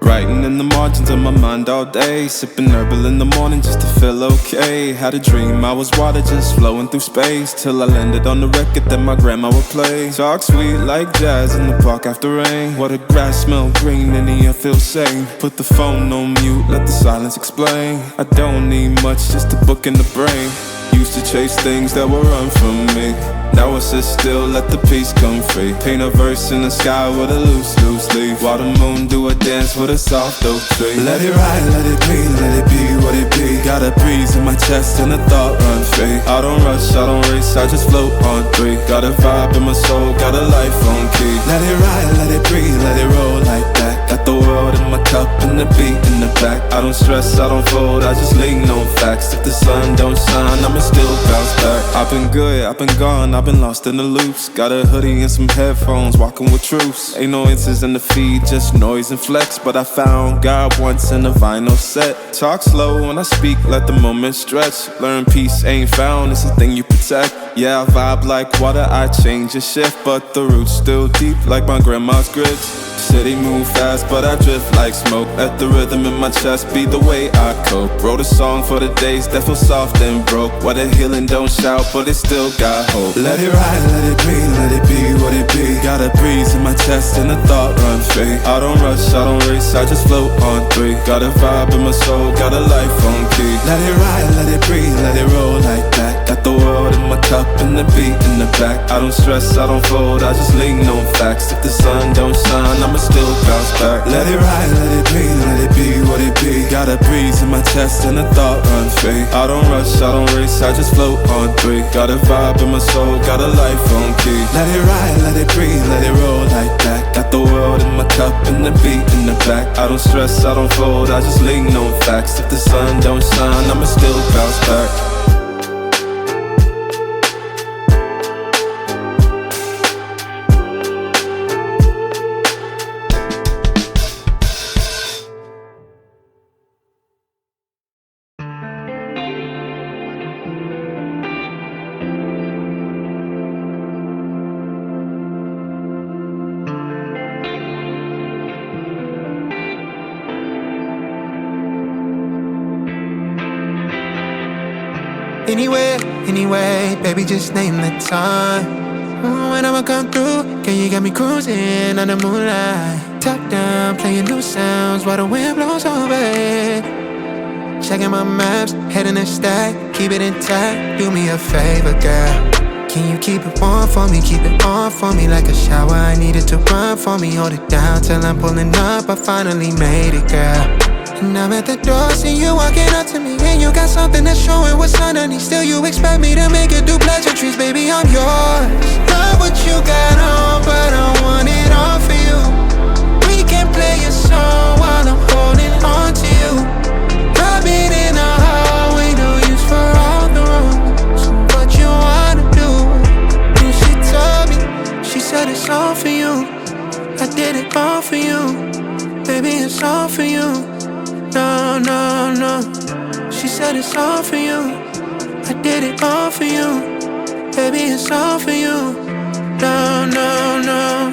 Writing in the margins of my mind all day, sipping herbal in the morning just to feel okay. Had a dream I was water just flowing through space, till I landed on the record that my grandma would play. Talk sweet like jazz in the park after rain. What the grass smell green and the air feels sane. Put the phone on mute, let the silence explain. I don't need much, just a book in the brain. Used to chase things that would run from me. Now I sit still, let the peace come free. Paint a verse in the sky with a loose leaf, while the moon do a dance with a soft oak tree. Let it ride, let it be what it be. Got a breeze in my chest and a thought run free. I don't rush, I don't race, I just float on three. Got a vibe in my soul, got a life on key. Let it ride, let it breathe, let it roll like that. Got the world in my cup and the beat in the back. I don't stress, I don't fold, I just lean on facts. If the sun don't shine, I'ma still bounce back. I've been good, I've been gone, I've been lost in the loops. Got a hoodie and some headphones, walking with troops. Ain't no answers in the feed, just noise and flex. But I found God once in a vinyl set. Talk slow when I speak, let the moment stretch. Learn peace ain't found, it's a thing you protect. Yeah, I vibe like water, I change and shift, but the roots still deep like my grandma's grits. City move fast, but I drift like smoke. Let the rhythm in my chest be the way I cope. Wrote a song for the days that feel soft and broke, where the healing don't shout, but it still got hope. Let it ride, let it be, let it be what it be. Got a breeze in my chest and a thought run free. I don't rush, I don't race, I just float on three. Got a vibe in my soul, got a life on key. Let it ride, let it breathe, let it roll like that. Got the world in my cup and the beat in the back. I don't stress, I don't fold, I just lean on facts. If the sun don't shine, I'ma still bounce back. Let it ride, let it be, let it be what it be. Got a breeze in my chest and a thought run free. I don't rush, I don't race, I just float on three. Got a vibe in my soul, got a life on key. Let it ride, let it breathe, let it roll like that. Got the world in my cup and the beat in the back. I don't stress, I don't fold, I just lean on facts. If the sun don't shine, I'ma still bounce back. Anywhere, anyway, baby, just name the time. When I'ma come through, girl, you got me cruising on the moonlight. Top down, playing new sounds while the wind blows over it. Checking my maps, heading a stack, keep it intact. Do me a favor, girl. Can you keep it warm for me, keep it on for me like a shower? I need it to run for me, hold it down till I'm pulling up. I finally made it, girl. And I'm at the door, see you walking up to me, and you got something that's showing what's underneath. Still you expect me to make it do pleasantries, baby, I'm yours. Love what you got on, but I want it all for you. We can play a song while I'm holding on to you. Rubbing in the hallway, no use for all the rooms. What you wanna do? And she told me, she said it's all for you. I did it all for you, baby, it's all for you. No, no, no. She said it's all for you. I did it all for you, baby, it's all for you. No, no, no.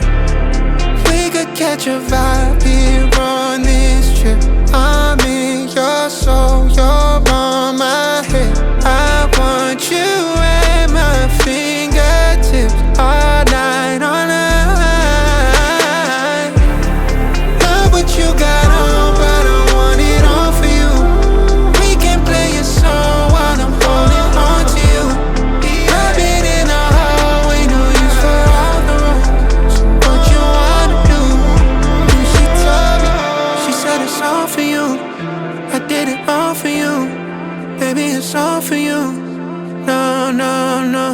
We could catch a vibe here on this trip. I'm in your soul, you're on my head. I want you at my fingertips all night, all night. Love what you got on, but I want it all for you. We can play a song while I'm holding on to you. Rubbing in the hallway, no use for all the rooms. What you wanna do? And she told me, she said it's all for you. I did it all for you, baby, it's all for you. No, no, no.